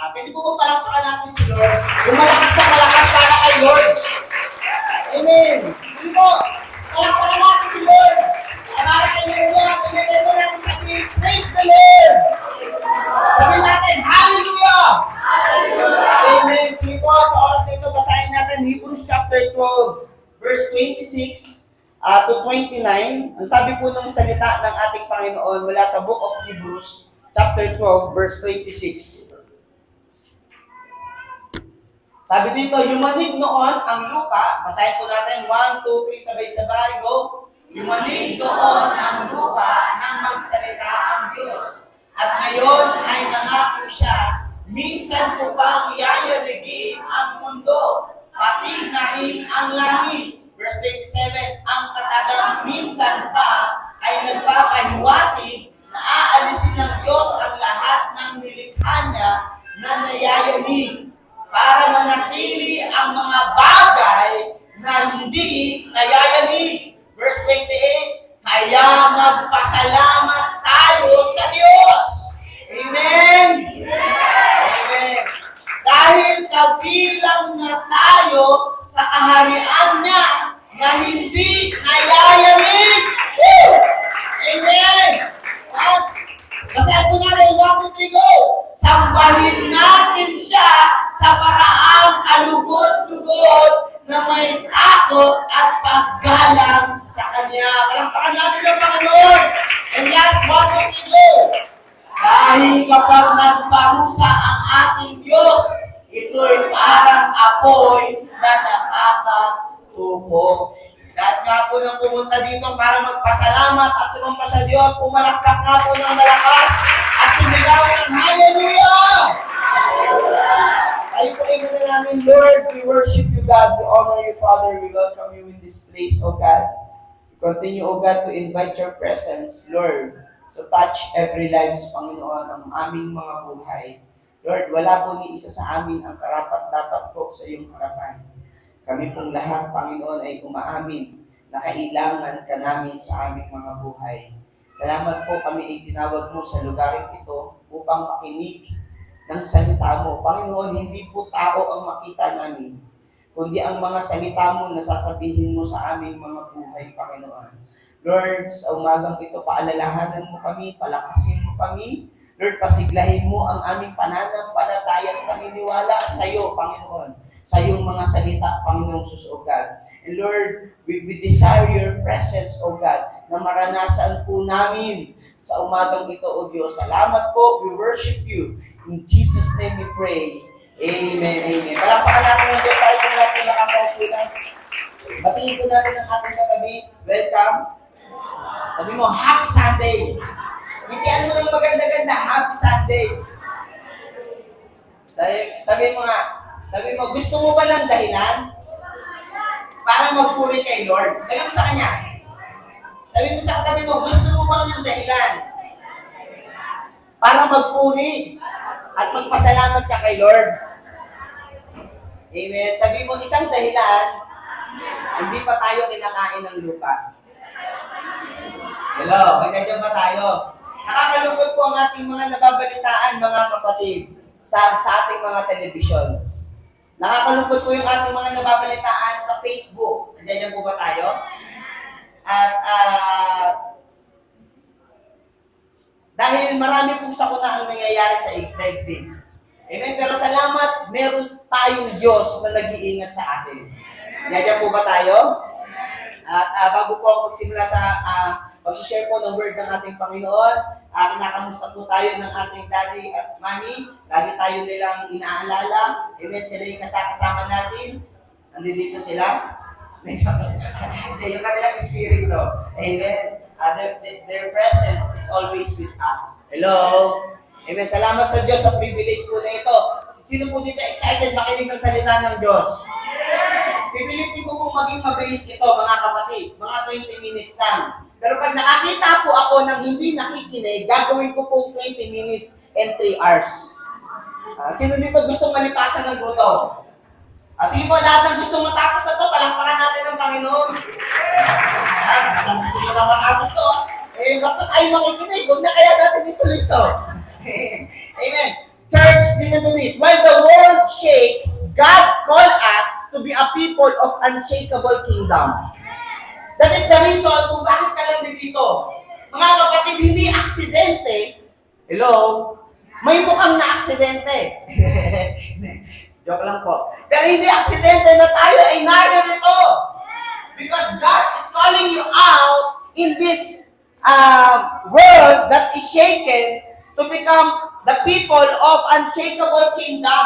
Pwede po bang palakpakan natin si Lord? Yung malakas na malakas para kay Lord. Amen. Sige po, palakpakan natin si Lord. Para kay Lord yan. Amen. Natin sabihin, praise the Lord. Sabihin natin, hallelujah. Amen. Sige po, sa oras na ito, basahin natin Hebrews chapter 12, verse 26 to 29. Ang sabi po ng salita ng ating Panginoon mula sa Book of Hebrews, chapter 12, verse 26. Sabi dito, yumanig noon ang lupa. Basahin po natin, 1, 2, 3, sabay-sabay, go. Yumanig noon ang lupa nang magsalita ang Diyos. At ngayon ay nangako siya, minsan ko pang yayaligin ang mundo, pati na rin ang langit. Verse 27, ang katagang minsan pa ay nagpapahiwatig na aalisin ng Diyos ang lahat ng nilikha niya na nayayanig, para manatili ang mga bagay na hindi nayayanig. Verse 28, kaya magpasalamat tayo sa Diyos. Amen? Amen. Dahil kabilang na tayo sa kaharian niya na hindi nayayanig. Amen. At basahin po natin, 1, 2, 3, go. Sambahin natin siya sa paraang kalugod-lugod na may takot at paggalang sa Kanya. Palampakan natin ang Panginoon. And last 1, 2, 3, go. Dahil kapag nagparusa ang ating Diyos, ito'y parang apoy na nakakatupo. Lahat nga po nang pumunta dito para magpasalamat at sumamba sa Diyos, pumalakpak nga po ng malakas at sumigaw ng hallelujah! Tayo po ay manalangin, Lord, we worship you, God, we honor you, Father, we welcome you in this place, O God. We continue, O God, to invite your presence, Lord, to touch every lives, Panginoon, ang aming mga buhay. Lord, wala po ni isa sa amin ang karapat-dapat po sa iyong harapan. Kami pong lahat, Panginoon, ay umaamin na kailangan ka namin sa aming mga buhay. Salamat po, kami ay tinawag mo sa lugar ito upang makinig ng salita mo. Panginoon, hindi po tao ang makita namin, kundi ang mga salita mo na sasabihin mo sa aming mga buhay, Panginoon. Lord, sa umagang ito, paalalahanan mo kami, palakasin mo kami. Lord, pasiglahin mo ang aming pananampalataya at paniniwala sa iyo, Panginoon, sa iyong mga salita, Panginoong Sus, O God. And Lord, we desire your presence, O God, na maranasan po namin sa umagang ito, O Diyos. Salamat po, we worship you. In Jesus' name we pray. Amen, amen. Palakpakan natin ng Diyos tayo kung natin nakakausulan. Batiin po natin ang ating katabi. Welcome. Sabi mo, Happy Sunday. Bitian mo ng maganda-ganda, Happy Sunday. Sabi mo, gusto mo ba ng dahilan para magpuri kay Lord? Sabi mo sa kanya. Sabi mo sa katabi mo, gusto mo ba ng dahilan para magpuri at magpasalamat ka kay Lord? Amen. Sabi mo, isang dahilan, hindi pa tayo kinakain ng lupa. Hello, may nandiyan ba tayo? Nakakalungkot po ang ating mga nababalitaan, mga kapatid, sa ating mga telebisyon. Nakakalungkot po yung ating mga nababalitaan sa Facebook. Nandiyan po ba tayo? At dahil marami pong sakuna ang nangyayari sa daigdig. Amen? Pero salamat, meron tayong Diyos na nag-iingat sa atin. Nandiyan po ba tayo? At bago po ako magsimula sa pag-share po ng word ng ating Panginoon, kinakamusta po tayo ng ating daddy at mommy. Lagi tayo nilang inaalala. Amen. Sila yung kasama natin. Nandito sila. Yung kanilang espiritu. Amen. Their presence is always with us. Hello. Amen. Salamat sa Diyos sa privilege po na ito. Sino po dito excited makinig ng salita ng Diyos? Pipilitin ko pong maging mabilis ito, mga kapatid. Mga 20 minutes lang. Pero pag nakakita po ako ng hindi nakikinig, gagawin ko pong 20 minutes and 3 hours. Sino dito gustong malipasan ng gutom? Sige po, lahat ng gustong matapos na ito, palakpakan natin ng Panginoon. Gusto nyo na matapos ito. Bakit tayo makikinig? Huwag na kaya natin ituloy ito. Amen. Church, listen to this. While the world shakes, God called us to be a people of unshakable kingdom. That is the reason kung bakit ka lang dito. Mga kapatid, hindi aksidente. Hello? May mukhang na aksidente. Joke lang po. Pero hindi aksidente na tayo ay naririto. Because God is calling you out in this world that is shaken to become the people of unshakable kingdom.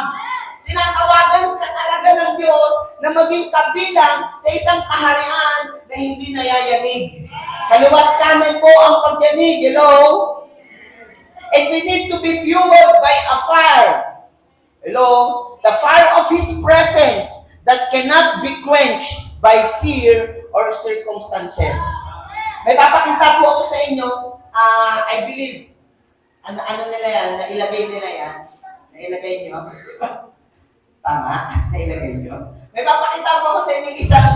Tinatawagan ka talaga ng Diyos na maging kabilang sa isang kaharian na hindi nayayanig. Kaliwat kanan po ang pagyanig. Hello? And we need to be fueled by a fire. Hello? The fire of His presence that cannot be quenched by fear or circumstances. May papakita po ako sa inyo, I believe, ano nila yan, nailagay nila yan, nailagay nyo. Tama, nailagay nyo. May papakita po ako sa inyo isang,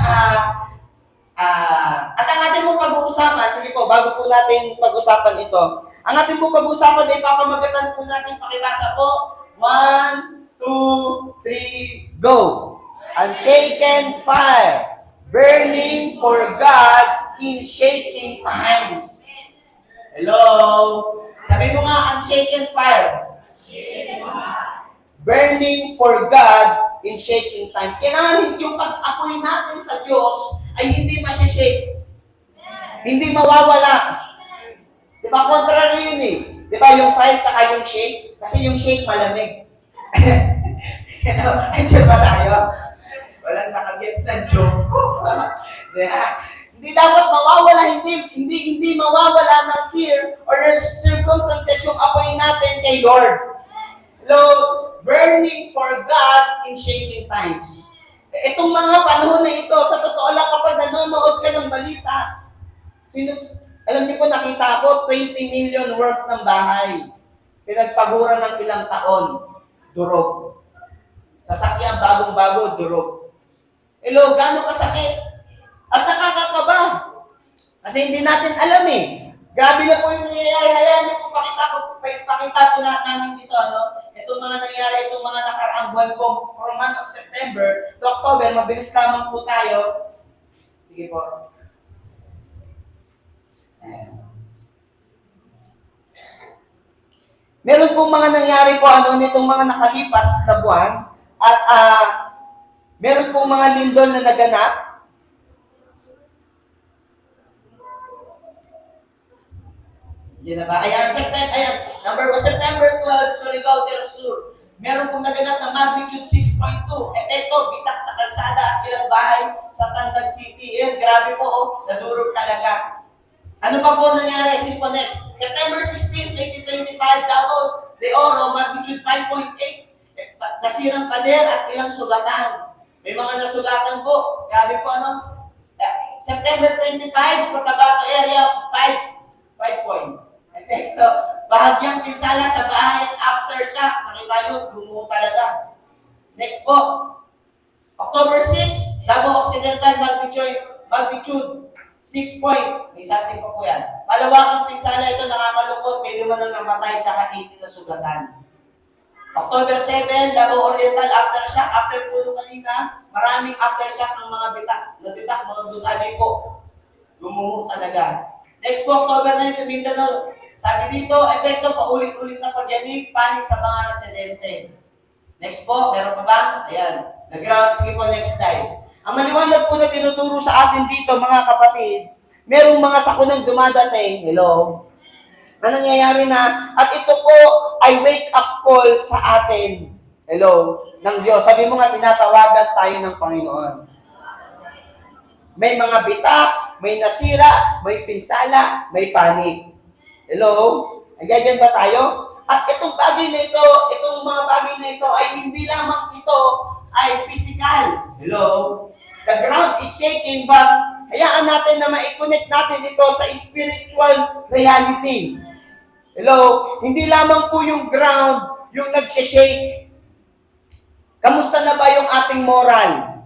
at ang ating pong pag-uusapan, sige po, bago po natin pag-usapan ito, ang ating pong pag-uusapan ay papamagatan po natin, pakibasa po, 1, 2, 3, go! Unshaken fire, burning for God in shaking times. Hello? Sabi mo nga, unshaken fire. Burning for God in shaking times. Kailangan yung pag-apoy natin sa Diyos ay hindi masishake. Hindi mawawala. Diba? Contrary yun eh. Diba yung fire tsaka yung shake? Kasi yung shake malamig. Andiyan ba tayo? Walang nakagets na joke ko. Hindi dapat mawawala, hindi mawawala ng fear or circumstances yung apoy natin kay Lord. Lord, burning for God in shaking times. Itong mga panahon na ito, sa totoo lang kapag nanonood ka ng balita, alam niyo po nakita ko, 20 million worth ng bahay. Pinagpagura ng ilang taon, durog. Sasakyan, bagong-bago, durog. Hello, gano'ng kasakit? At nakakakaba. Kasi hindi natin alam eh. Grabe na po yung nangyayari. Hayaan niyo po, pakita po namin dito, itong mga nangyayari, itong mga nakaraang buwan po, from month of September to October, mabilis lamang po tayo. Sige po. Meron po mga nangyari po, nitong mga nakalipas na buwan, at meron po mga lindol na naganap. Yan na ba? Ayan, September 12, Surigao del Sur. Meron pong naganap na magnitude 6.2. Epekto, bitak sa kalsada at ilang bahay sa Tandag City. Ayan, grabe po, nadurog talaga. Ano pa po nangyari? Sige po next. September 16, 2025, Davao de Oro, magnitude 5.8. Nasirang pader at ilang sugatan. May mga nasugatan po. Grabe po, September 25, Cotabato area, 5 point. Epekto, bahagyang pinsala sa bahay at aftershock. Nakita nyo, lumuho talaga. Next po, October 6, Davao Occidental, magnitude 6 point. May something pa po yan. Malawakang pinsala ito, nakakalungkot, may lima nang namatay, tsaka 18 na sugatan. October 7, Davao Oriental, aftershock. After po kanina, maraming aftershock ng mga bitak, mga gusali po. Lumuho talaga. Next po, October 9, Mindanao. Sabi dito, epekto, paulit-ulit na pagyanig, panik sa mga residente. Next po, meron pa ba? Ayan. Nag-ground, sige po, next slide. Ang maliwanag po na tinuturo sa atin dito, mga kapatid, merong mga sakunang dumadating, hello, na nangyayari na, at ito po ay wake-up call sa atin, hello, ng Diyos. Sabi mo nga, tinatawagan tayo ng Panginoon. May mga bitak, may nasira, may pinsala, may panik. Hello? Ayan ba tayo? At itong bagay na ito, itong mga bagay na ito ay hindi lamang ito ay physical. Hello? The ground is shaking, but hayaan natin na ma-connect natin ito sa spiritual reality. Hello? Hindi lamang po yung ground yung nag-shake. Kamusta na ba yung ating moral?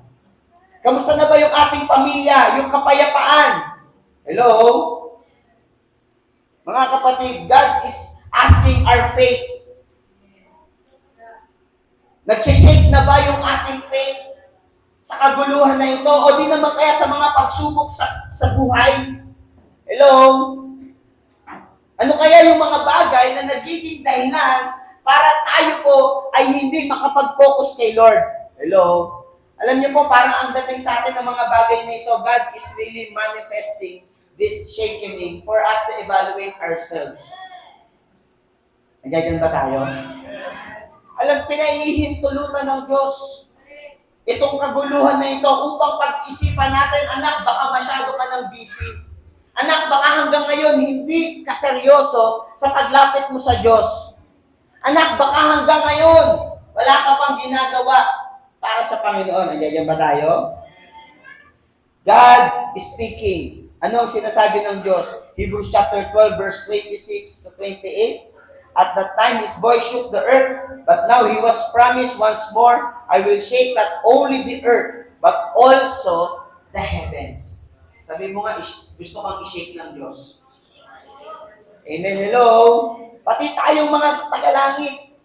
Kamusta na ba yung ating pamilya? Yung kapayapaan? Hello? Mga kapatid, God is asking our faith. Nagsishake na ba yung ating faith sa kaguluhan na ito? O di naman kaya sa mga pagsubok sa buhay? Hello? Ano kaya yung mga bagay na nagiging dahilan para tayo po ay hindi makapag-focus kay Lord? Hello? Alam niyo po, parang ang dating sa atin ng mga bagay na ito, God is really manifesting this shakening for us to evaluate ourselves. Nandiyan ba tayo? Alam, pinahihintulutan ng Diyos itong kaguluhan na ito upang pag-isipan natin, anak, baka masyado ka ng busy. Anak, baka hanggang ngayon hindi ka seryoso sa paglapit mo sa Diyos. Anak, baka hanggang ngayon wala ka pang ginagawa para sa Panginoon. Andiyan ba tayo? God is speaking. Ano ang sinasabi ng Diyos? Hebrews chapter 12, verse 26 to 28. At that time his voice shook the earth, but now he was promised once more, I will shake not only the earth, but also the heavens. Sabi mo nga, gusto kang i-shake ng Diyos. Amen. Hello? Pati tayong mga tagalangit.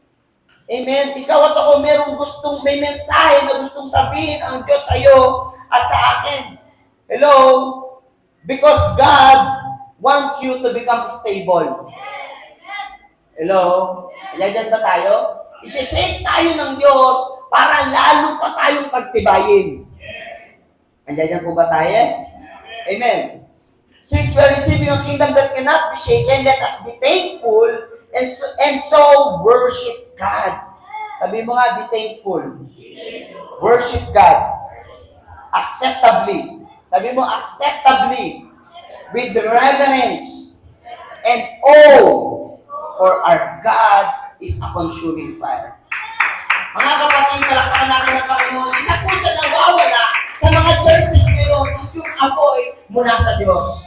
Amen. Ikaw at ako may mensahe na gustong sabihin ang Diyos sa iyo at sa akin. Hello? Because God wants you to become stable. Hello? Ayan ba tayo? Isishake tayo ng Diyos para lalo pa tayong pagtibayin. Andiyan po ba tayo? Amen. Since we are receiving a kingdom that cannot be shaken, let us be thankful and so worship God. Sabi mo nga, be thankful. Worship God. Acceptably. Sabi mo, acceptably. With reverence and awe. For our God is a consuming fire. Mga kapatid, palakpakan natin ng Panginoon. Isa po sa nawawala sa mga churches ngayon is yung apoy mula sa Diyos.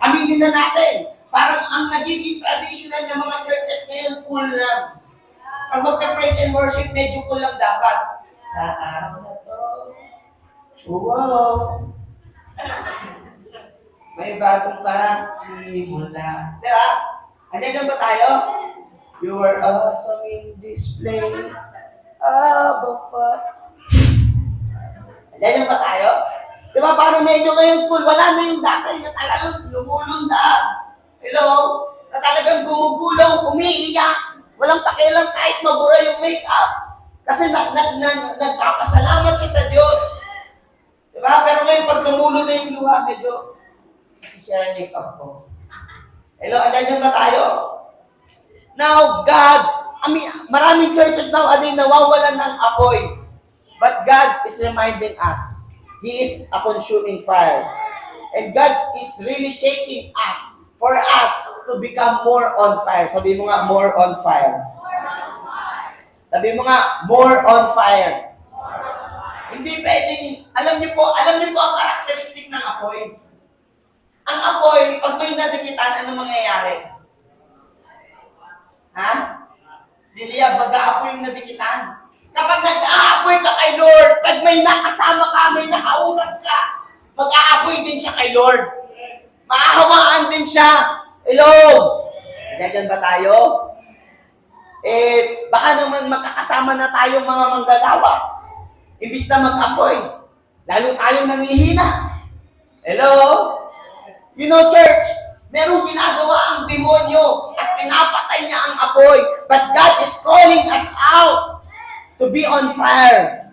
Aminin na natin, parang ang nagiging traditional ng mga churches ngayon, cool lang. Pag magka-praise and worship, medyo cool lang dapat. Sa araw na to, wow! May bagong parang simula. Diba? Andiyan ba tayo? You are awesome in this place. Abba Father. Andiyan ba tayo? Diba parang medyo ngayon cool, wala na yung dati na talagang lumulundag. Hello? Na talagang gumugulong, umiiyak. Walang pakialam kahit mabura yung makeup. Kasi nagpapasalamat siya sa Diyos. Diba? Pero ngayon pag tumulo na yung luha, medyo siya yung makeup ko. Hello, andiyan ba tayo? Now, God, maraming churches nowadays nawawalan ng apoy. But God is reminding us, He is a consuming fire. And God is really shaking us for us to become more on fire. Sabi mo nga, more on fire. Sabi mo nga, more on fire. Hindi pwedeng, alam niyo po ang karakteristik ng apoy. Ang apoy, pag may nadikitan, ano mangyayari? Ha? Lilia, mag-aapoy yung nadikitan. Kapag nag-aapoy ka kay Lord, pag may nakasama ka, may nakausap ka, mag-aapoy din siya kay Lord. Maahawaan din siya. Hello? Diyan ba tayo? Baka naman magkakasama na tayong mga manggagawa. Imbis na mag-apoy, lalo tayong nangihina. Hello? You know, church, merong ginagawa ang demonyo at pinapatay niya ang apoy. But God is calling us out to be on fire.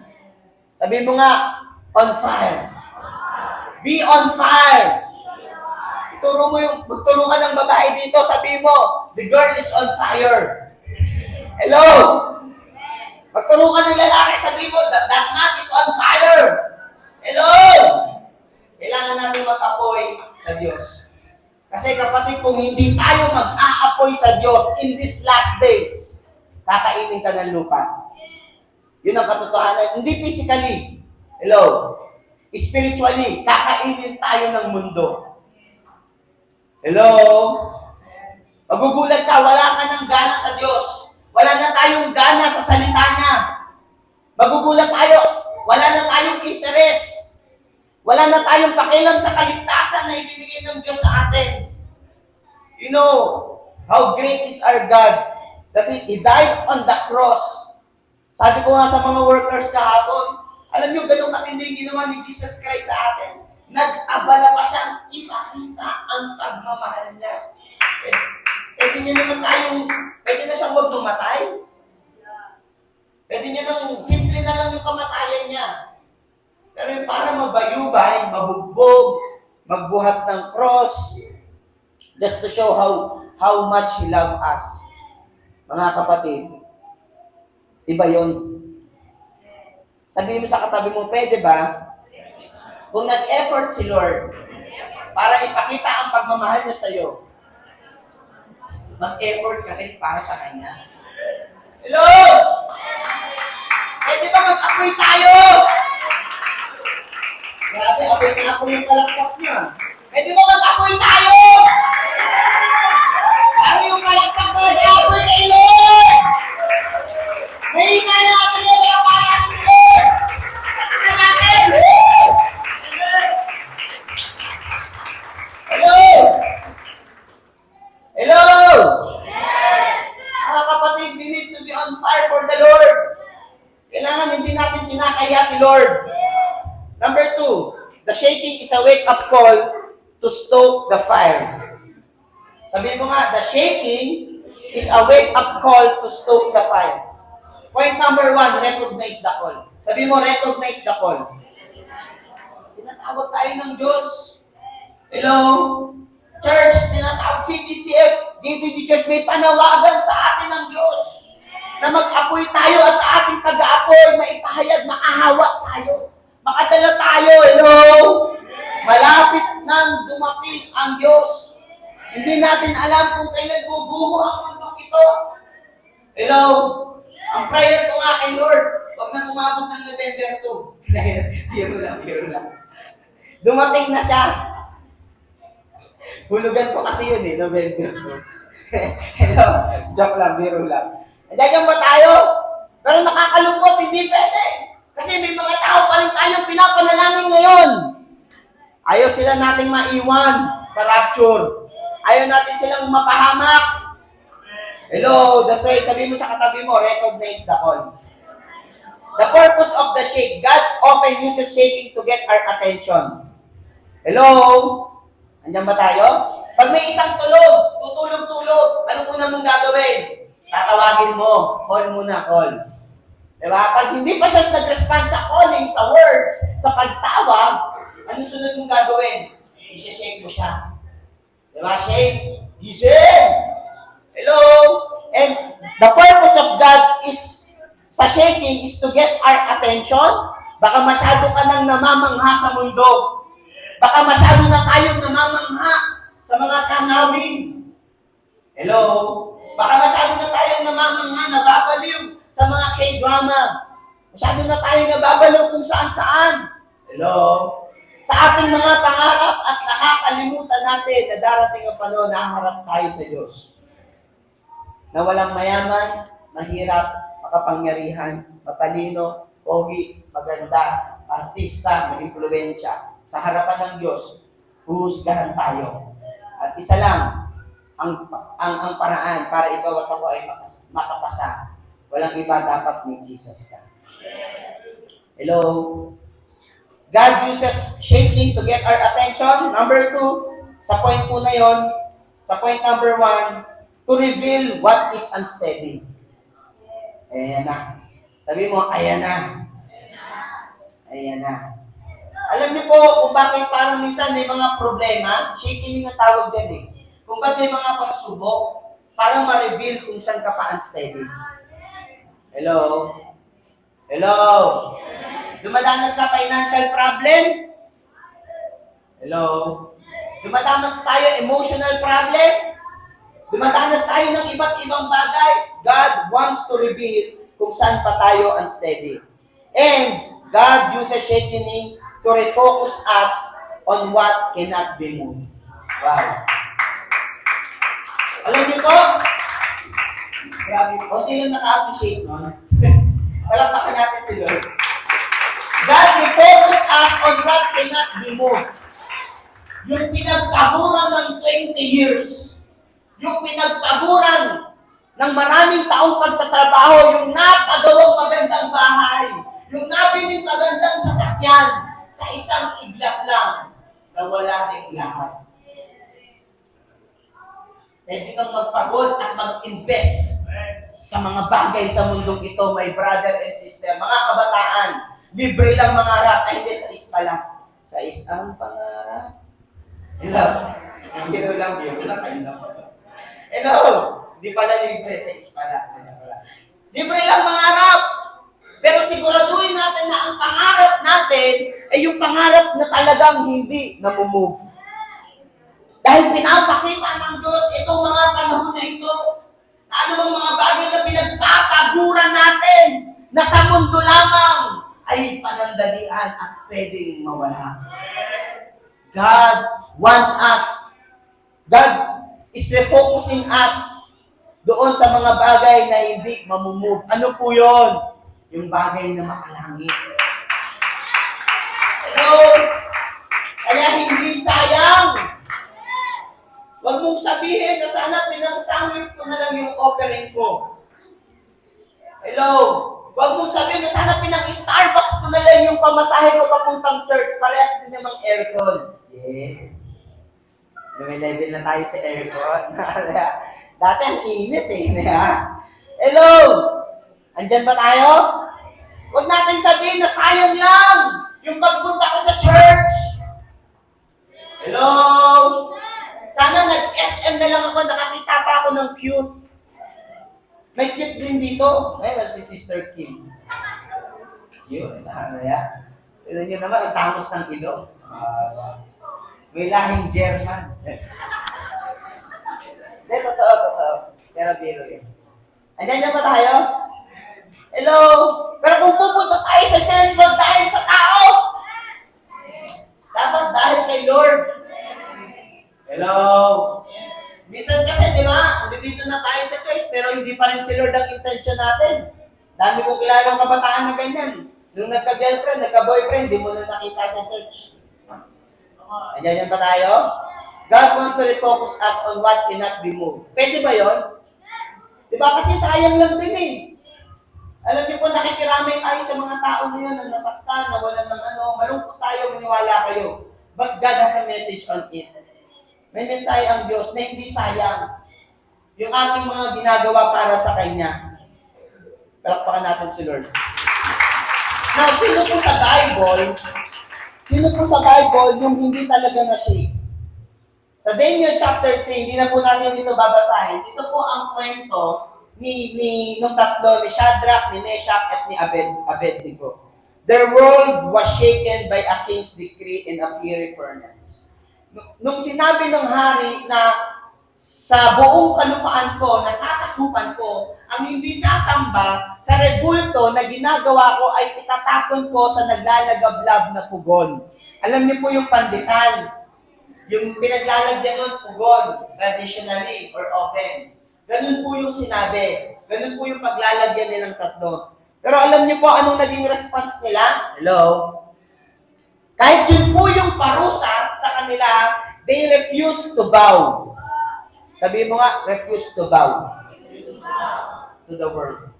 Sabi mo nga, on fire. Be on fire. Magturo ka ng babae dito, sabi mo, the girl is on fire. Hello? Magturo ka ng lalaki, sabi mo, that man is on fire. Hello? Kailangan natin mag-apoy sa Diyos. Kasi kapatid, kung hindi tayo mag-aapoy sa Diyos in these last days, kakainin ka ng lupa. Yun ang katotohanan. Hindi physically. Hello? Spiritually, kakainin tayo ng mundo. Hello? Magugulat ka, wala ka ng gana sa Diyos. Wala na tayong gana sa salita niya. Magugulat tayo, wala na tayong interest. Wala na tayong pakialam sa kaligtasan na ibibigay ng Diyos sa atin. You know how great is our God that He died on the cross Sabi ko nga sa mga workers kahapon, alam niyo, ganun katindi yung ginawa ni Jesus Christ sa atin. Nag-abala pa siyang ipakita ang pagmamahal niya. Pwede niya naman pwede na siyang huwag tumatay. Pwede niya nang, simple na lang yung kamatayan niya. Pero yung para mabayubay, mabugbog, magbuhat ng cross, just to show how much He loved us. Mga kapatid, iba yun. Sabihin mo sa katabi mo, pwede ba? Kung nag-effort si Lord para ipakita ang pagmamahal niya sa'yo, mag-effort ka rin para sa Kanya. Hello! Pwede ba mag-apoy tayo? Grabe, apoy na ako yung palakpak niya. Pwede ba mag-apoy tayo? Ano yung palakpak na nag-apoy kay Lord? May hinaya natin yung mga para natin Lord! Ano natin? Hello! Hello! Mga kapatid, we need to be on fire for the Lord. Kailangan hindi natin kinakaya si Lord. Number 2, the shaking is a wake-up call to stoke the fire. Sabihin mo nga, the shaking is a wake-up call to stoke the fire. Point number 1, recognize the call. Sabihin mo, recognize the call. Tinatawag tayo ng Diyos. Hello? Church, tinatawag CTCF, GTG Church, may panawagan sa atin ng Diyos na mag-apoy tayo at sa ating pag-aapoy, maipahayag na ahawa tayo. Makadala tayo, hello? Malapit nang dumating ang Diyos. Hindi natin alam kung kailan guguho ang mundong ito. Hello? Ang prayer ko nga kay Lord, huwag na umabot ng November 2. Biro lang. Dumating na siya. Hulugan ko kasi yun November 2. Hello? Joke lang, biro lang. Nandiyan ba tayo? Pero nakakalungkot, hindi pwede. Kasi may mga tao pa rin tayong pinapanalangin ngayon. Ayaw sila nating maiwan sa rapture. Ayaw natin silang mapahamak. Hello, that's why sabi mo sa katabi mo, recognize the call. The purpose of the shake, God often uses shaking to get our attention. Hello? Andiyan ba tayo? Pag may isang tutulog, ano muna mong gagawin? Tatawagin mo, call muna, call. Diba? Pag hindi pa siya nag-respond sa calling, sa words, sa pagtawag, anong sunod mong gagawin? I-shake mo siya. Diba? Shake. Gising! Hello? And the purpose of God is, sa shaking, is to get our attention. Baka masyado ka nang namamangha sa mundo. Baka masyado na tayong namamangha sa mga tanawin. Hello? Baka masyado na tayong namamangha, nababaliw sa mga K-drama. Masyado na tayo nababaliw kung saan-saan. Hello? Sa ating mga pangarap at nakakalimutan natin na darating ang panahon na harap tayo sa Diyos. Na walang mayaman, mahirap, makapangyarihan, matalino, pogi, maganda, artista, may impluwensya. Sa harapan ng Diyos, huhusgahan tayo. At isa lang, ang paraan para ikaw at ako ay makapasa. Walang iba, dapat may Jesus ka. Hello? God uses shaking to get our attention. Number 2, sa point po na yon, sa point number 1, to reveal what is unsteady. Ayan na. Sabi mo, ayan na. Ayan na. Alam niyo po kung bakit parang minsan may mga problema, shaking ang tawag dyan Kung ba't may mga pagsubok, parang ma-reveal kung saan ka pa unsteady. Hello? Hello? Dumadanas sa financial problem? Hello? Dumadanas tayo emotional problem? Dumadanas tayo ng iba't ibang bagay? God wants to reveal kung saan pa tayo unsteady. And God uses shaking to refocus us on what cannot be moved. Wow. Alam niyo po, grabe, konti lang naka-appreciate nun. Palakpakan natin si Lord. God refocus us on what cannot be moved. Yung pinagkaburan ng 20 years, yung pinagkaburan ng maraming taong pagtatrabaho, yung napagawang magandang bahay, yung nabiling magandang sasakyan, sa isang iglap lang, nawala rin lahat. Pwede kang magpagod at mag-invest sa mga bagay sa mundong ito, my brother and sister. Mga kabataan, libre lang mangarap. Ay, hindi, sa pala. Sa isang pangarap. Hello? Hero lang, kayo lang. Hello? Hindi pala libre, sa pala. Libre lang mangarap. Pero siguraduhin natin na ang pangarap natin ay yung pangarap na talagang hindi namumove. Dahil pinapakita ng Diyos itong mga panahon na ito, ano bang mga bagay na pinagpapaguran natin na sa mundo lamang ay panandalian at pwedeng mawala. God wants us, God is refocusing us doon sa mga bagay na hindi mamumove. Ano po yun? Yung bagay na makalangit. Hello? Kaya hindi sayang. Huwag mong sabihin na sana pinagsangwit ko na lang yung offering ko. Hello? Huwag mong sabihin na sana pinang-Starbucks ko na lang yung pamasahe ko papuntang church. Parehas din namang aircon. Yes. Level na tayo sa aircon. Dati ang init Hello? Andyan ba tayo? Huwag natin sabihin na sayang lang yung pagpunta ko sa church. Hello? Sana nag-SM na lang ako, nakakita pa ako ng cute. May cute din dito. Ayun, si Sister Kim. Yun, Tignan nyo naman, ang tangos ng ilong. May lahing German. Hindi, totoo. Pero biro yun. Andyan pa tayo? Hello? Pero kung pupunta tayo sa church, wag dahil sa tao. Dapat dahil kay Lord. Hello? Minsan kasi, di ba, dito na tayo sa church, pero hindi pa rin si Lord ang intention natin. Dami kong kilalang kabataan na ganyan. Nung nagka-girlfriend, nagka-boyfriend, di mo na nakita sa church. Ayan ba tayo? God wants to refocus us on what cannot be moved. Pwede ba yon? Di ba? Kasi sayang lang din Alam niyo po, nakikiramay tayo sa mga tao ngayon na nasaktan, na wala ng malungkot tayo, maniwala kayo. But God has a message on it. May mensahe ang Diyos na hindi sayang yung ating mga ginagawa para sa Kanya. Palakpakan natin si Lord. Now, sino po sa Bible yung hindi talaga na-shake? Sa Daniel chapter 3, hindi na po natin dito babasahin. Dito po ang kwento nung tatlo, ni Shadrach, ni Meshach, at ni Abednego. Their world was shaken by a king's decree in a fiery furnace. Nung sinabi ng hari na sa buong kalupaan ko, na sasakupan ko, ang hindi sasamba sa rebulto na ginagawa ko ay itatapon ko sa naglalagablab na pugon. Alam niyo po yung pandesal, yung pinaglalagyan nun, pugon, traditionally, or oven. Ganun po yung sinabi. Ganun po yung paglalagyan nilang tatlo. Pero alam niyo po anong naging response nila? Hello? Kahit yun po yung parusa sa kanila, they refuse to bow. Sabi mo nga, refuse to bow to the world.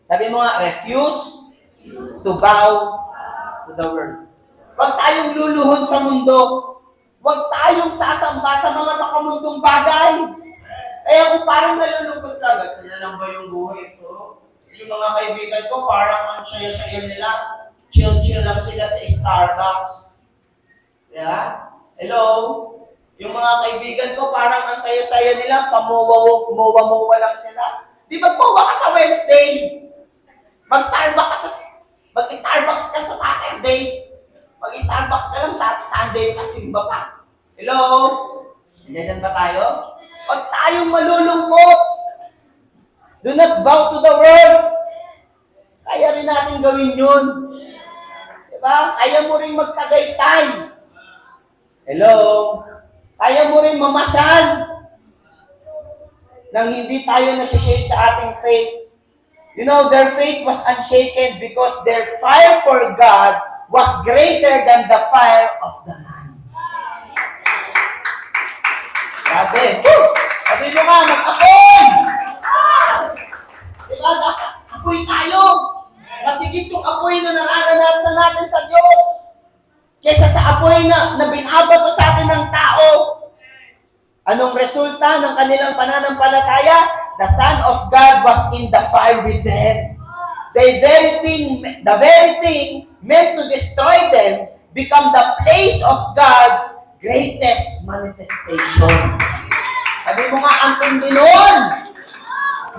Sabi mo nga, refuse to bow to the world. Huwag tayong luluhod sa mundo. Huwag tayong sasamba sa mga makamundong bagay. Kaya kung parang nalulungkot ka, kaya lang ba yung buhay ko? Yung mga kaibigan ko, parang ang saya-saya nila. Chill-chill lang sila sa Starbucks. Yeah? Hello? Yung mga kaibigan ko, parang ang saya-saya nila, mowa lang sila. Di magmowa ka sa Wednesday. Mag-Starbucks ka sa Saturday. Mag-Starbucks ka lang sa Sunday, pasimba pa. Hello? Nandiyan ba tayo? Huwag tayong malulungkot. Do not bow to the world. Kaya rin natin gawin yun. Diba? Kaya mo rin magtagaytay. Hello? Kaya mo rin mamasyal nang hindi tayo nasishake sa ating faith. You know, their faith was unshaken because their fire for God was greater than the fire of the man. Sabi mo nga, mag-apoy! Diba? Dapat apoy tayo. Masigit yung apoy na nararanasan natin sa Diyos kaysa sa apoy na binabato sa atin ng tao. Anong resulta ng kanilang pananampalataya? The Son of God was in the fire with them. The very thing meant to destroy them become the place of God's greatest manifestation. Sabi mo nga, ang tindi nun.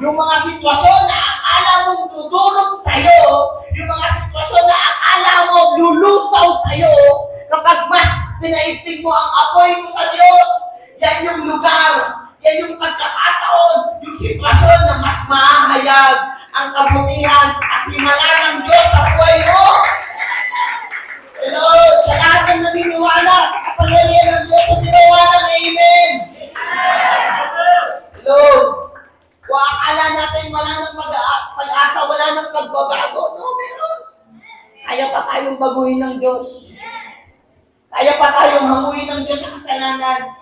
Yung mga sitwasyon na akala mong dudurog sa'yo, yung mga sitwasyon na akala mo lulusaw sa'yo, kapag mas pinaibtig mo ang apoy mo sa Diyos, yan yung lugar, yan yung pagkakataon, yung sitwasyon na mas mahayag ang kabutihan at himala ng Diyos sa buhay mo. Hello, sa lahat ng naniniwala sa kapangyarihan ng Diyos sa pinawalan, amen. Hello, kung akala natin wala ng pag-asa, wala ng pagbabago, no, meron. Kaya pa tayong baguhin ng Diyos. Kaya pa tayong hanguin ng Diyos sa kasalanan.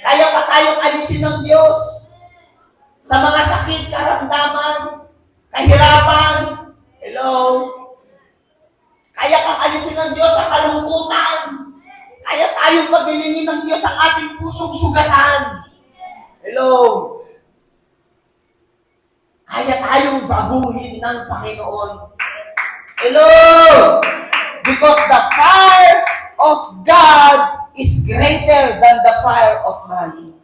Kaya pa tayong alisin ng Diyos sa mga sakit, karamdaman, kahirapan. Hello? Kaya kang alisin ng Diyos sa kalungkutan. Kaya tayong pagilingin ng Diyos ang ating pusong sugatan. Hello? Kaya tayong baguhin ng Panginoon. Hello? Because the fire of God is greater than the fire of man.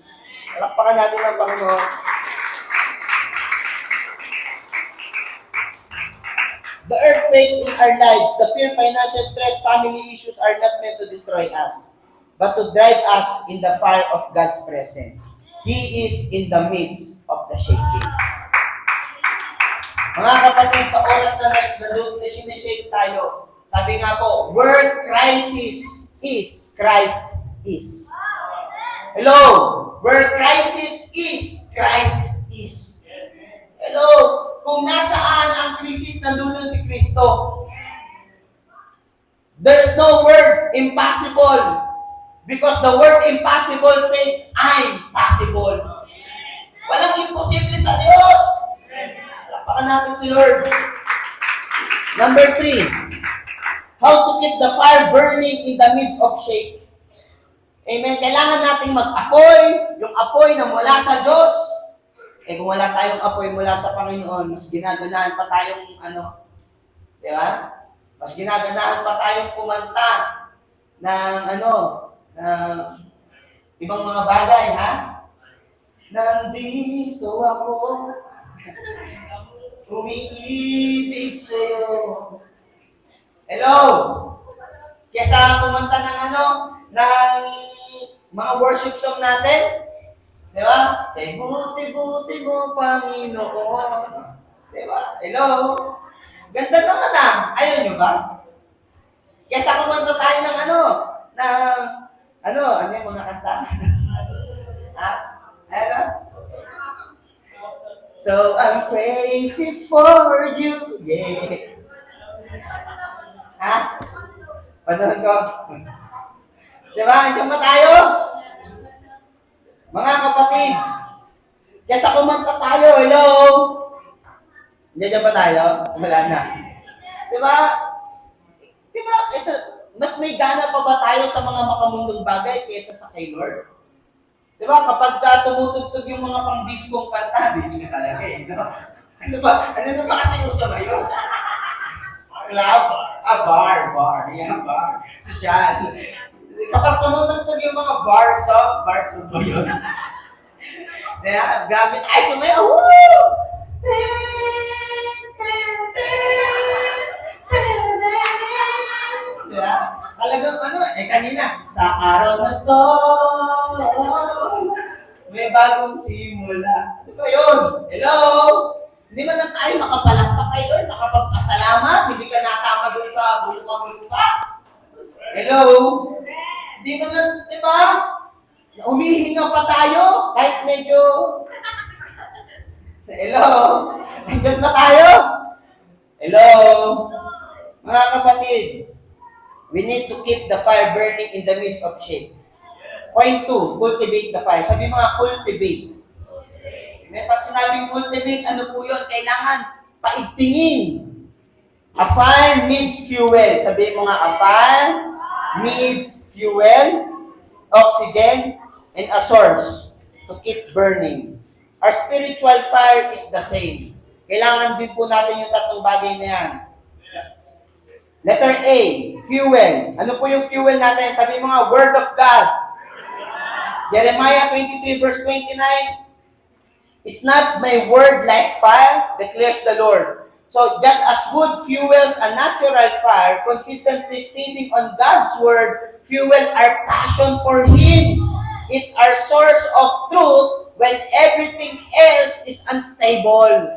Palakpakan natin ang Panginoon. The earthquakes in our lives, the fear, financial stress, family issues are not meant to destroy us, but to drive us in the fire of God's presence. He is in the midst of the shaking. Mga kapatid, sa oras na sinishake tayo, sabi nga po, word crisis is, Christ is. Hello? Where crisis is, Christ is. Hello? Kung nasaan ang krisis, nandun si Kristo. There's no word impossible. Because the word impossible says, I'm possible. Walang imposible sa Diyos. Lapakan natin si Lord. Number 3. How to keep the fire burning in the midst of shake. Amen. Kailangan nating mag-apoy, yung apoy na mula sa Diyos. Kung wala tayong apoy mula sa Panginoon, mas ginaganahan pa tayong di ba? Mas ginaganahan pa tayong kumanta ng ng ibang mga bagay, ha? Nandito ako, umiibig sa'yo. Hello? Kesa kumanta ng ng mga worship song natin, di ba? Kay buti-buti mo, Panginoon. Di ba? Hello? Ganda naman Ayaw nyo ba? Kesa kumanta tayo ng ano yung mga kanta? Ha? So, I'm crazy for you. Yeah. Ha? Panood ko. Diba? Andiyan ba tayo? Mga kapatid, kesa kumanta tayo, hello? Andiyan ba tayo? Wala na. Diba? Diba? Kesa, mas may gana pa ba tayo sa mga makamundong bagay kesa sa kay Lord? Diba? Kapag tumutugtog yung mga pang-diskong kanta, disco talaga no? Ano ba kasi yung sa ngayon? Club? Bar. Yeah, bar. Social. Kapag tumutugtog yung mga bar song ba yun? Gamit tayo sa ngayon. Woo! Yeah. Talagang kanina, sa araw na to, may bagong simula. Ano ba yun? Hello? Hindi man lang tayo makapalakpak kay Lord, makapagpasalamat, hindi ka nasama doon sa bulupang lupa. Hello? Hindi man lang, di ba? Humihinga pa tayo, kahit medyo... Hello? Andiyan pa tayo? Hello? Mga kapatid, we need to keep the fire burning in the midst of shade. Point 2, cultivate the fire. Sabi mga cultivate. Amen. Pag sinabing cultivate, ano po yun? Kailangan paigtingin. A fire needs fuel. Sabihin mo nga, a fire needs fuel, oxygen, and a source to keep burning. Our spiritual fire is the same. Kailangan din po natin yung tatlong bagay na yan. Letter A, fuel. Ano po yung fuel natin? Sabi mo nga, Word of God. Jeremiah 23 verse 29, "Is not my word like fire, declares the Lord." So, just as wood fuels a natural fire, consistently feeding on God's word, fuel our passion for Him. It's our source of truth when everything else is unstable.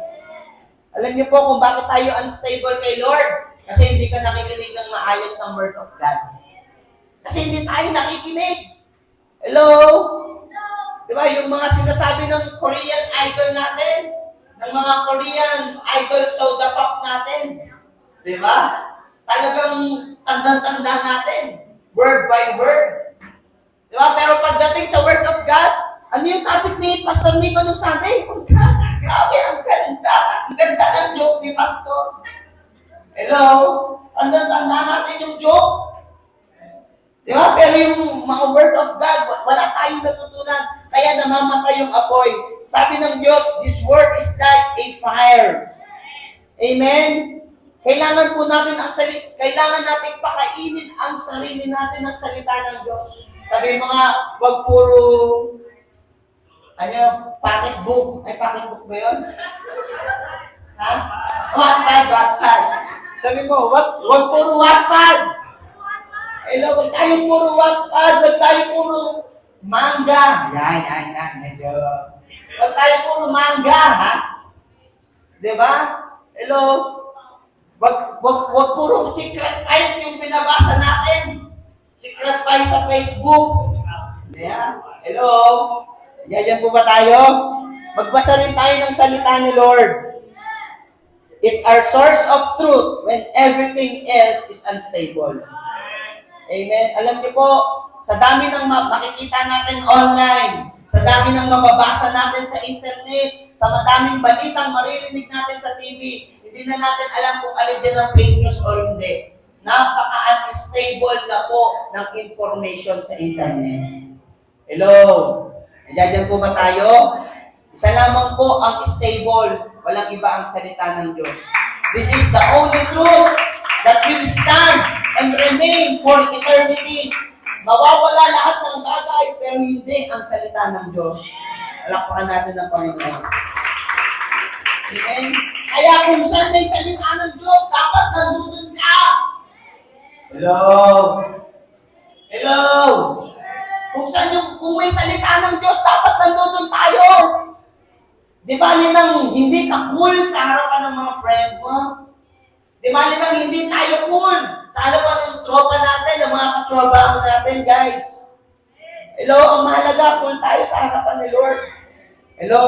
Alam niyo po kung bakit tayo unstable kay Lord? Kasi hindi ka nakikinig ng maayos ng word of God. Kasi hindi tayo nakikinig. Hello? Di ba? Yung mga sinasabi ng Korean idol natin, ng mga Korean idol soda pop natin. Di ba? Talagang tandang-tanda natin. Word by word. Di ba? Pero pagdating sa Word of God, ano yung topic ni Pastor Nico nung Sunday? Grabe, ang ganda. Ang ganda ng joke ni Pastor. Hello? Tandang-tanda natin yung joke. Di ba? Pero yung mga Word of God, wala tayong natutunan. Kaya namamatay yung apoy. Sabi ng Diyos, His Word is like a fire. Amen? Kailangan po natin kailangan natin pakainin ang sarili natin ng salita ng Diyos. Sabi mga, wag puro, pocketbook. Ay, pocketbook ba yun? Ha? Wattpad. Sabi mo, wag puro Wattpad. Hello, wag tayo puro Wattpad, wag tayo puro manga. Yan. Medyo. Wag tayo puro manga, ha? Diba? Hello? Wag puro secret files yung binabasa natin. Secret files sa Facebook. Yeah. Hello? Yan po ba tayo? Magbasa rin tayo ng salita ni Lord. It's our source of truth when everything else is unstable. Amen. Alam niyo po, sa dami ng makikita natin online, sa dami ng mababasa natin sa internet, sa madaming balitang maririnig natin sa TV, hindi na natin alam kung alin dyan ang fake news o hindi. Napaka-unstable na po ng information sa internet. Hello? Nandiyan po ba tayo? Isa lamang po ang stable, walang iba ang salita ng Diyos. This is the only truth that will stand and remain for eternity. Mawawala lahat ng bagay, pero hindi ang salita ng Diyos. Alakpakan natin ang Panginoon. Amen? Kaya kung saan may salita ng Diyos, dapat nandun ka. Hello? Hello? Kung may salita ng Diyos, dapat nandun tayo. Di ba nang hindi ka cool sa harapan ng mga friend mo? Di ba nang hindi tayo cool sa harapan ng tropa natin, ng mga katrobaho natin, guys? Hello? Ang mahalaga, cool tayo sa harapan ni Lord. Hello?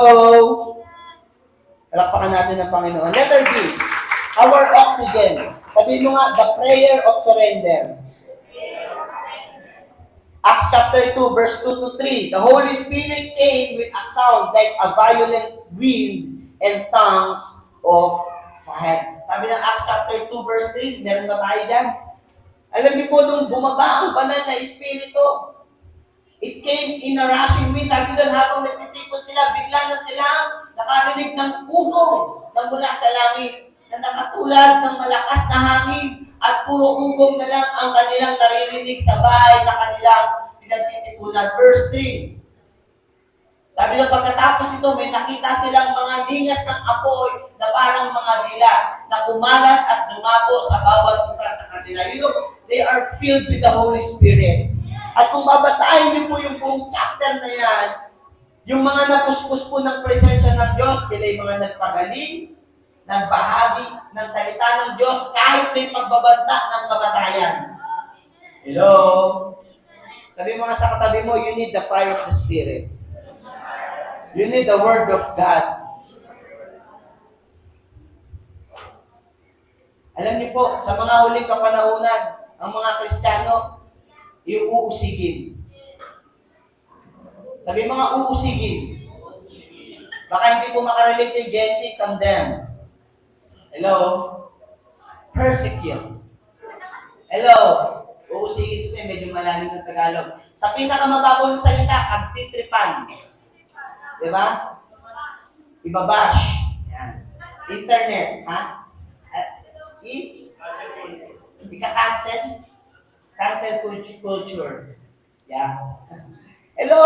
Palakpakan natin ng Panginoon. Letter B, our oxygen. Sabi mo nga, the prayer of surrender. Acts chapter 2, verse 2 to 3. The Holy Spirit came with a sound like a violent wind and tongues of fire. Sabi ng Acts chapter 2, verse 3, meron ba tayo dyan? Alam niyo po, nung bumaba ang banal na Espiritu, it came in a rushing wind. Sabi doon, habang nagtitipon sila, bigla na silang nakarinig ng ugong na mula sa langit na nakatulad ng malakas na hangin at puro ugong na lang ang kanilang naririnig sa bahay na kanilang pinagtitipunan. Verse 3. Sabi na pagkatapos ito, may nakita silang mga lingas ng apoy na parang mga dila na kumalat at lumabo sa bawat isa sa kanila. You know, they are filled with the Holy Spirit. At kung babasahin niyo po yung buong chapter na yan, yung mga napuspos po ng presensya ng Diyos, sila yung mga nagpagaling, nagbahagi ng salita ng Diyos kahit may pagbabanta ng kamatayan. Hello? Sabi mo nga sa katabi mo, you need the fire of the Spirit. You need the Word of God. Alam niyo po, sa mga huling kapanahunan, ang mga Kristiyano, yung uusigin. Sabi mga uusigin. Baka hindi po makarelate yung Gen Z, condemn. Hello? Persecute. Hello? Uusigin ko sa'yo, medyo malalim ng Tagalog. Sa pinakamababaw ng salita, agtitripan. Di ba? Ibabash. Yan. Internet, ha? Ika-cancel? Cancel culture. Yeah. Hello!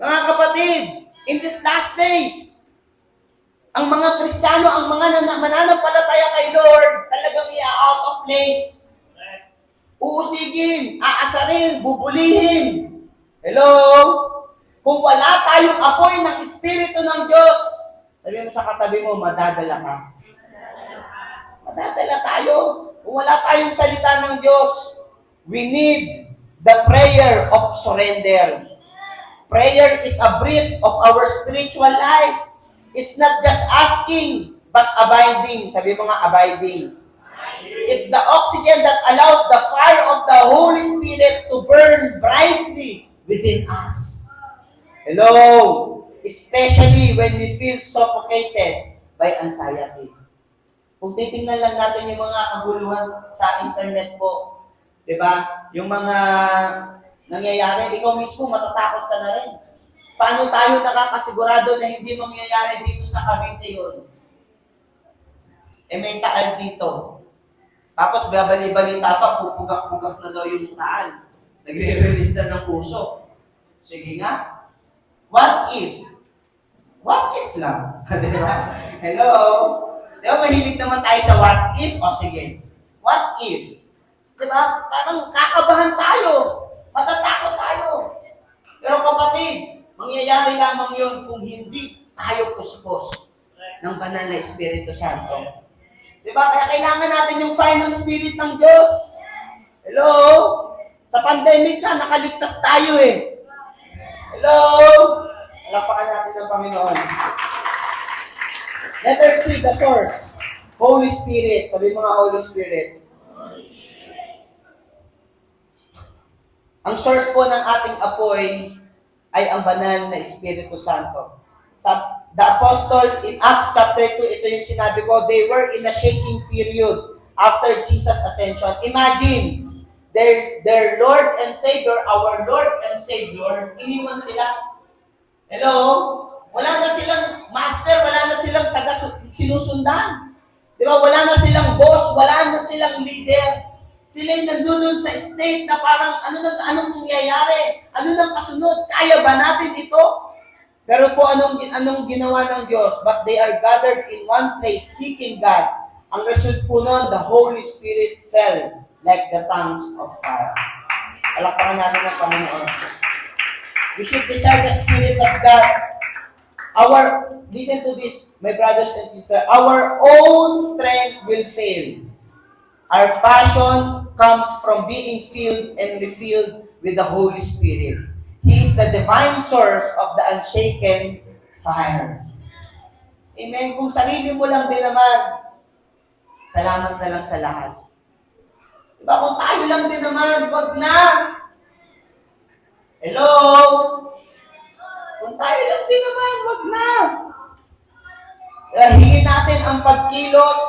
Mga kapatid, in these last days, ang mga Kristiyano, ang mga mananampalataya kay Lord, talagang i-out of place. Uusigin, aasarin, bubulihin. Hello? Kung wala tayong apoy ng Espiritu ng Diyos, sabi mo sa katabi mo, madadala ka. Madadala tayo. Kung wala tayong salita ng Diyos, we need the prayer of surrender. Prayer is a breath of our spiritual life. It's not just asking, but abiding. Sabi mo nga, abiding. It's the oxygen that allows the fire of the Holy Spirit to burn brightly within us. Hello! Especially when we feel suffocated by anxiety. Kung titingnan lang natin yung mga kaguluhan sa internet po, di ba? Yung mga nangyayari, ikaw mismo matatakot ka na rin. Paano tayo nakakasigurado na hindi mangyayari dito sa Cavite yun? May taal dito. Tapos babali-balita pa, pupugak-pugak na daw yung taal. Nagre-release na ng puso. Sige nga. What if? What if lang? Diba? Hello? Diba mahilig naman tayo sa what if? O sige. What if? Diba? Parang kakabahan tayo. Matatakot tayo. Pero kapatid, mangyayari lamang yun kung hindi tayo kuspos ng banal na Espiritu Santo. Diba? Kaya kailangan natin yung fire ng Spirit ng Diyos. Hello? Sa pandemic na, nakaligtas tayo eh. Hello? Alapakan natin ang Panginoon. Letter C, the source. Holy Spirit. Sabi mga Holy Spirit. Ang source po ng ating apoy ay ang banal na Espiritu Santo. Sa the Apostle in Acts chapter 2, ito yung sinabi ko, they were in a shaking period after Jesus' ascension. Imagine, their Lord and Savior, our Lord and Savior, iniwan sila. Hello? Wala na silang master, wala na silang sinusundan. Di ba? Wala na silang boss, wala na silang leader. Sila'y nandun sa state na parang anong mangyayari? Ano nang kasunod? Kaya ba natin ito? Pero po anong ginawa ng Diyos? But they are gathered in one place seeking God. Ang result po nun, the Holy Spirit fell like the tongues of fire. Alakpakan natin ang Panginoon. We should desire the Spirit of God. Listen to this, my brothers and sisters. Our own strength will fail. Our passion comes from being filled and refilled with the Holy Spirit. He is the divine source of the unshaken fire. Amen. Kung sarili mo lang din naman, salamat na lang sa lahat. Diba? Kung tayo lang din naman, wag na. Hello? Kung tayo lang din naman, wag na. Hingin natin ang pagkilos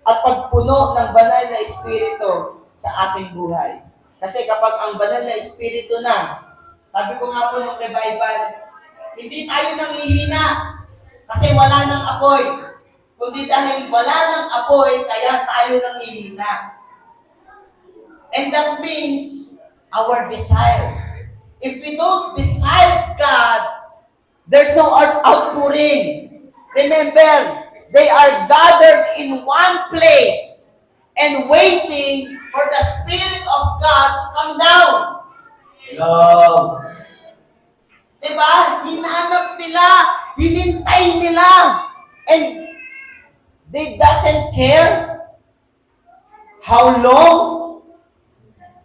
at pagpuno ng banal na Espiritu sa ating buhay. Kasi kapag ang banal na Espiritu na, sabi ko nga po ng revival, hindi tayo nanghihina kasi wala nang apoy. Kundi dahil wala nang apoy, kaya tayo nanghihina. And that means our desire. If we don't desire God, there's no outpouring. Remember, they are gathered in one place and waiting for the Spirit of God to come down. Hello? Diba? Hinanap nila, hinintay nila, and they doesn't care how long.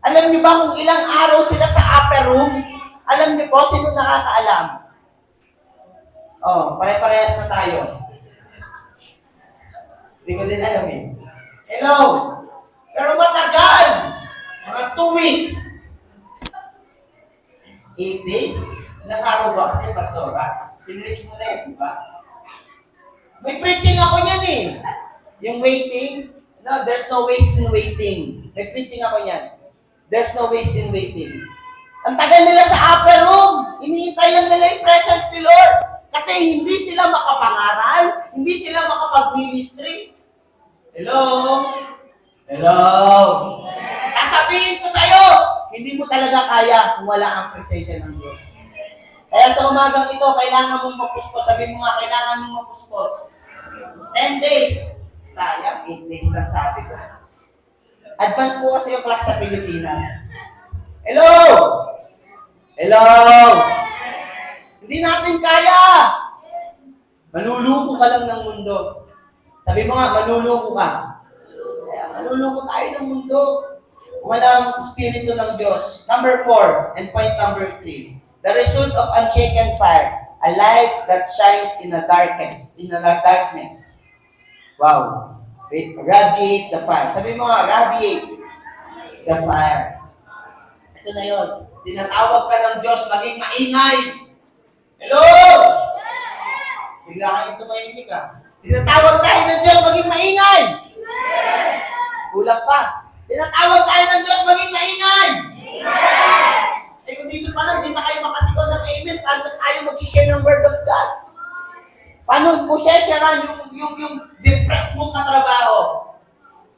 Alam niyo ba kung ilang araw sila sa upper room? Alam niyo po, sino nakakaalam? Pare-parehas na tayo. Hindi ko din alam eh. Hello? Pero matagal. Mga 2 weeks. 8 days. Ilang araw ba? Kasi pastora. Pinrich mo na yun, di ba? May preaching ako niyan eh. Yung waiting, no, there's no waste in waiting. May preaching ako niyan. There's no waste in waiting. Ang tagal nila sa upper room. Iniintay lang nila yung presence ni Lord. Kasi hindi sila makapangaral, hindi sila makapag-ministry. Hello? Hello? Sasabihin ko sa'yo, hindi mo talaga kaya kung wala ang presensya ng Diyos. Kaya sa umagang ito, kailangan mong mapuspos. Sabi mo nga, kailangan mong mapuspos. 10 days. Sayang, 8 days lang sabi ko. Advance po kasi yung class sa Pilipinas. Hello? Hello? Hindi natin kaya. Manuluko ka lang ng mundo. Sabi mo nga, manuluko ka. Kaya manuluko tayo ng mundo. Walang espiritu ng Diyos. Number 4, and point number 3. The result of unshaken fire, a life that shines in the darkness. Wow. Radiate the fire. Sabi mo nga, radiate the fire. Ito na yun. Tinatawag ka ng Diyos maging maingay. Hello? Bigla kang ito mahimik ka. Tinatawag tayo ng Diyos maging maingay. Kulang pa. Tinatawag tayo ng Diyos maging maingay. Eh kung dito pa lang, hindi na kayo makasigaw ng amen. Paano tayo mag-share ng word of God? Paano mo share yung depressed mong katrabaho?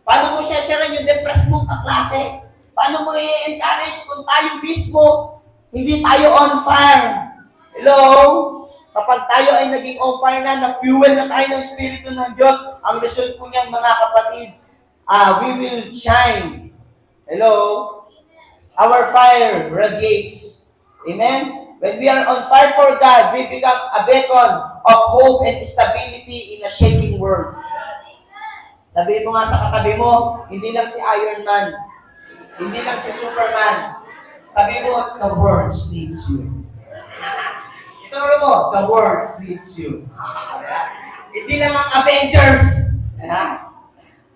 Paano mo share yung depressed mong kaklase? Paano mo i-encourage kung tayo mismo, hindi tayo on fire? Hello? Kapag tayo ay naging on fire na, nag-fuel na tayo ng Espiritu ng Diyos, ang result po niyan, mga kapatid, we will shine. Hello? Our fire radiates. Amen? When we are on fire for God, we become a beacon of hope and stability in a shaking world. Sabi mo nga sa katabi mo, hindi lang si Iron Man, hindi lang si Superman. Sabi mo, the world needs you. Ito mo, the world needs you. Hindi lang ang Avengers.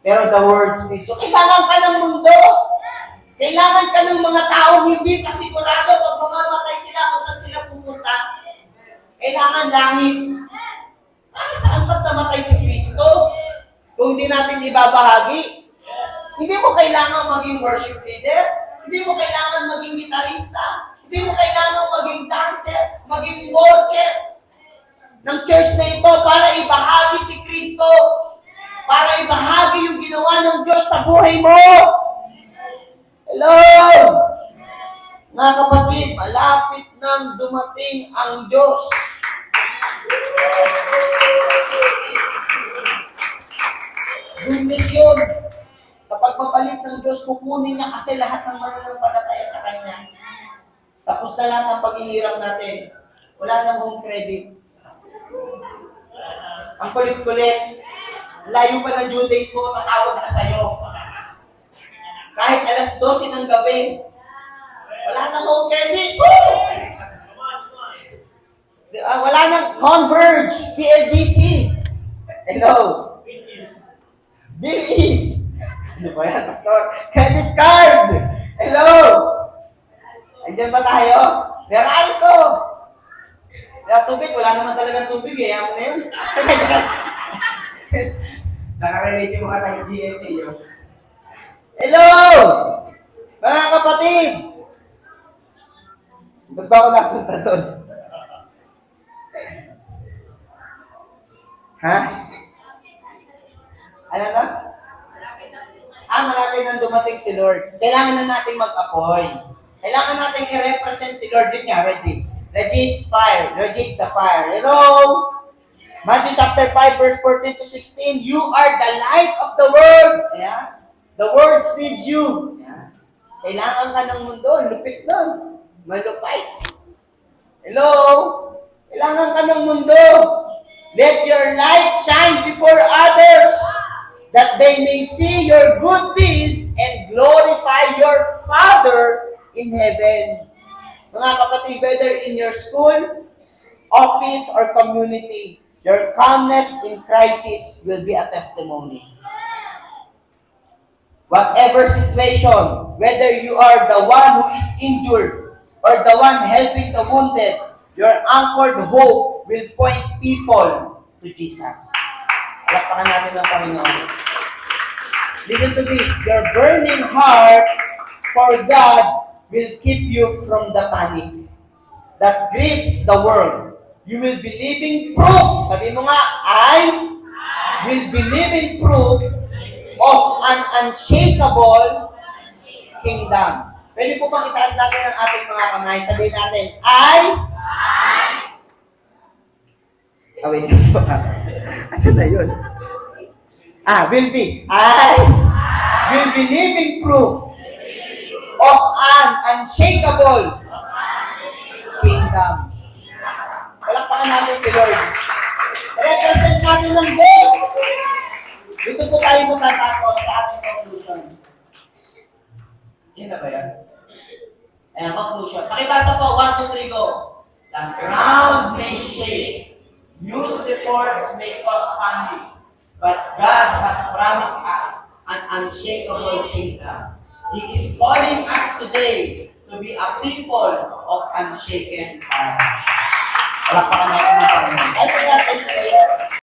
Pero the world needs you. Kailangan ka ng mundo. Kailangan ka ng mga taong hindi pa sigurado pag mamamatay sila kung saan sila pupunta. Kailangan langit. Para saan ba't namatay si Kristo? Kung hindi natin ibabahagi. Hindi mo kailangan maging worship leader. Hindi mo kailangan maging gitarista. Hindi mo kailangan maging dancer, maging worker ng church na ito para ibahagi si Kristo. Para ibahagi yung ginawa ng Diyos sa buhay mo. Hello! Mga kapatid, malapit nang dumating ang Diyos. Good news yun. Sa pagpapalik ng Diyos, kukunin niya kasi lahat ng mananampalataya sa Kanya. Tapos na lahat ng paghihirap natin. Wala nang home credit. Ang kulit-kulit. Layo pa ng due date mo, tatawag na sa'yo. Kahit alas 12 ng gabi, wala nang home credit. Wala nang Converge, PLDC. Hello. Bilis. Ano ba yan, Pastor? Credit card. Hello. Andiyan ba tayo? Meralco. Tubig, wala naman talagang tubig eh. Yaman na yun. Nakarelate yung mga taga-GMT yun. Hello! Mga kapatid! Ba't ba ako napunta doon? Ha? Ano na? Malapit nang dumating si Lord. Kailangan na natin mag-apoy. Kailangan natin i-represent si Lord. Yun nga, radiate. Radiate's fire. Radiate the fire. Hello? Matthew chapter 5, verse 14 to 16. You are the light of the world. Ayan. The world needs you. Ayan. Kailangan ka ng mundo. Lupit nun. Malupit. Hello? Kailangan ka ng mundo. Let your light shine before others, that they may see your good deeds and glorify your Father in heaven. Mga kapatid, whether in your school, office, or community, your calmness in crisis will be a testimony. Whatever situation, whether you are the one who is injured or the one helping the wounded, your anchored hope will point people to Jesus. Palakpakan natin ang Panginoon. Listen to this. Your burning heart for God will keep you from the panic that grips the world. You will be living proof. Sabi mo nga, I will be living proof of an unshakable kingdom. Pwede po bang itaas natin ang ating mga kamay? Sabihin natin, wait po. Asan na yun? Will be. I will be living proof of an unshakable kingdom. Palakpakan natin si Lord. Represent natin ng Diyos. Dito po tayo matatapos sa ating conclusion. Yun na ba yan? Ayan, conclusion. Pakibasa po, 1, 2, 3, go. The ground may shake. News reports may cause panic. But God has promised us an unshakable kingdom. He is calling us today to be a people of unshaken heart. Palakpakan natin ang Panginoon.